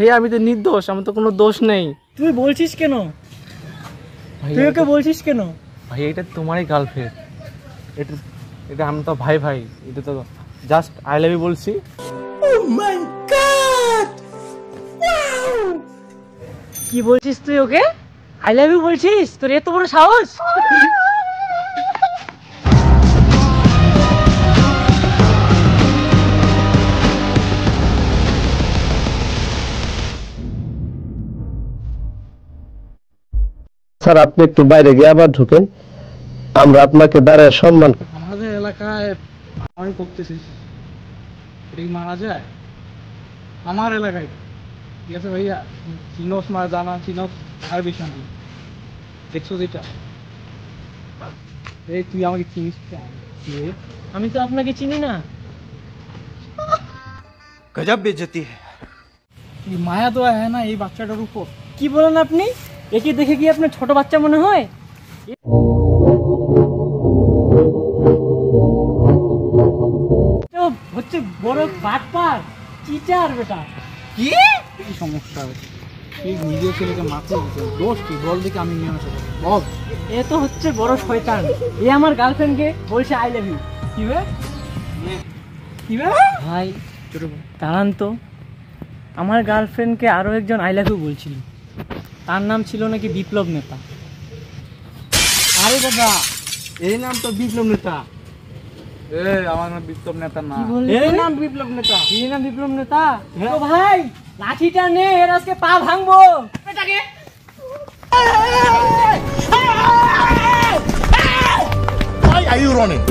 ভাইয়া আমি তো নির্দোষ, আমার তো কোনো দোষ নেই। তুই বলছিস কেন? তুই ওকে বলছিস কেন? ভাই এটা তোমারই গার্লফ্রেন্ড, এটা এটা আমি তো ভাই ভাই, এটা তো জাস্ট আই লাভ ইউ বলছি। Oh my God! Wow! কি বলছিস তুই ওকে আই লাভ ইউ বলছিস? তোর এত বড় সাহস! স্যার আপনি একটু বাইরে গিয়ে আবার ঢুকেন, আমরা আপনাকে দাঁড়ায় সম্মান। আমাদের এলাকায় আমি করতেছি, এটা কি মারা যায়? আমার এলাকায় ঠিক আছে ভাইয়া, চিনোস মারা জানা চিনোস আর বিষয় নেই, দেখছো যেটা। এই তুই আমাকে চিনিস? আমি তো আপনাকে চিনি না। गजब बेइज्जती है। মায়া তো হয় না এই বাচ্চাটার উপর। কি বলেন আপনি? একে দেখে কি আপনার ছোট বাচ্চা মনে হয়? হচ্ছে বড় বাটপার, চিটার বেটা। কি সমস্যা হয়েছে? তুই নিজের ছেলেকে মারতে দোষ কি? বল দেখে আমি নিয়ে আসবো, বল। এ তো হচ্ছে বড় শয়তান, এ আমার গার্লফ্রেন্ডকে বলছে আই লাভ ইউ। কি বে কি বে ভাই দাঁড়ান তো, আমার গার্লফ্রেন্ডকে আরো একজন আই লাভ ইউ বলছিল, তার নাম ছিল নাকি বিপ্লব নেতা। আরে দাদা এই নাম তো বিপ্লব নেতা। আমার নাম বিপ্লব নেতা না। এই নাম বিপ্লব নেতা? এই নাম বিপ্লব নেতা? তো ভাই লাঠিটা নে, এর আজকে পা ভাঙবো। এটাকে Why are you running?